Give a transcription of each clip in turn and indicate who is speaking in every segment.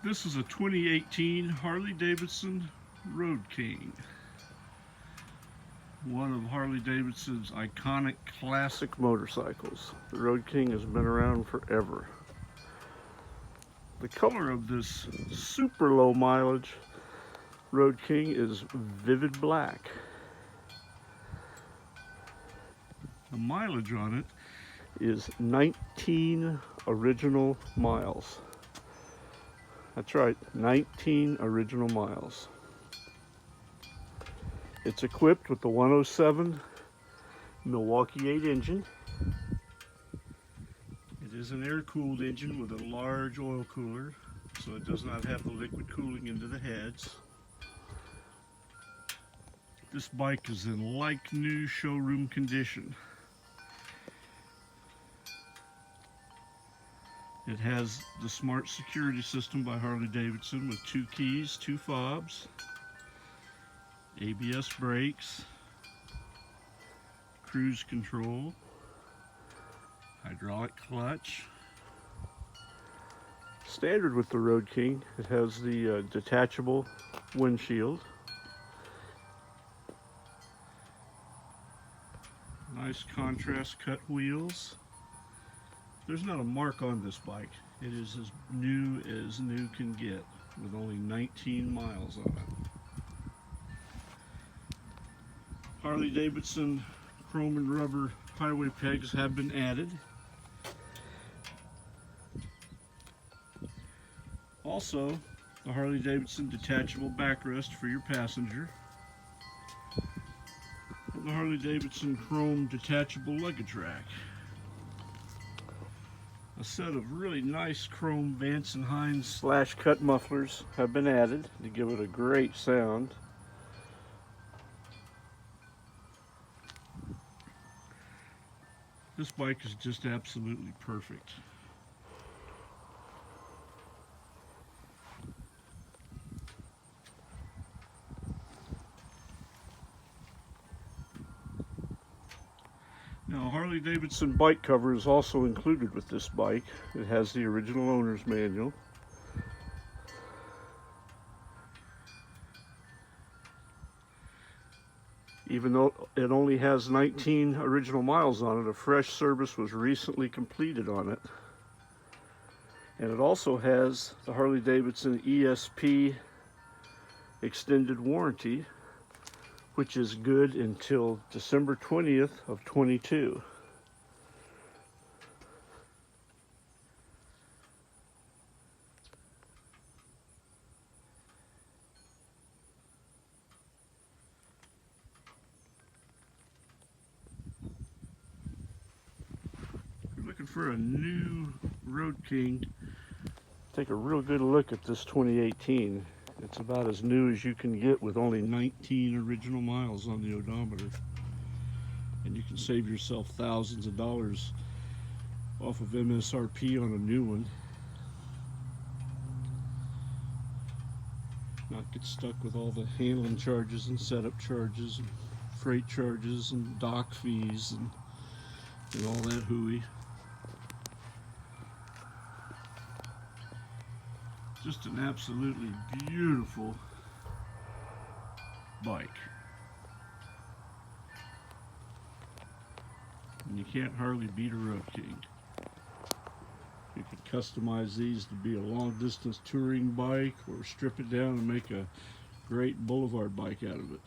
Speaker 1: This is a 2018 Harley Davidson Road King. One of Harley Davidson's iconic classic motorcycles. The Road King has been around forever. The color of this super low mileage Road King is vivid black. The mileage on it is 19 original miles. That's right, 19 original miles. It's equipped with the 107 Milwaukee 8 engine. It is an air-cooled engine with a large oil cooler, so it does not have the liquid cooling into the heads. This bike is in like-new showroom condition. It has the smart security system by Harley Davidson with 2 keys, 2 fobs, ABS brakes, cruise control, hydraulic clutch. Standard with the Road King, it has the detachable windshield. Nice contrast cut wheels. There's not a mark on this bike. It is as new can get with only 19 miles on it. Harley Davidson chrome and rubber highway pegs have been added. Also, the Harley Davidson detachable backrest for your passenger. And the Harley Davidson Chrome Detachable Luggage Rack. A set of really nice chrome Vance and Hines slash cut mufflers have been added to give it a great sound. This bike is just absolutely perfect. Now, Harley Davidson bike cover is also included with this bike. It has the original owner's manual. Even though it only has 19 original miles on it, a fresh service was recently completed on it. And it also has the Harley Davidson ESP extended warranty, which is good until December 20th of 22. If you're looking for a new Road King, take a real good look at this 2018. It's about as new as you can get with only 19 original miles on the odometer. And you can save yourself thousands of dollars off of MSRP on a new one. Not get stuck with all the handling charges and setup charges and freight charges and dock fees and all that hooey. Just an absolutely beautiful bike. And you can't hardly beat a Road King. You could customize these to be a long distance touring bike or strip it down and make a great boulevard bike out of it.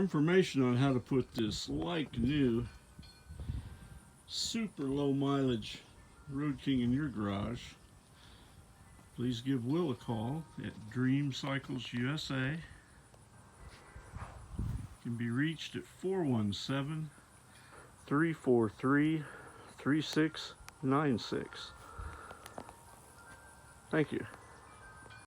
Speaker 1: information on how to put this like new, super low mileage Road King in your garage, please give Will a call at Dream Cycles USA. Can be reached at 417-343-3696. Thank you.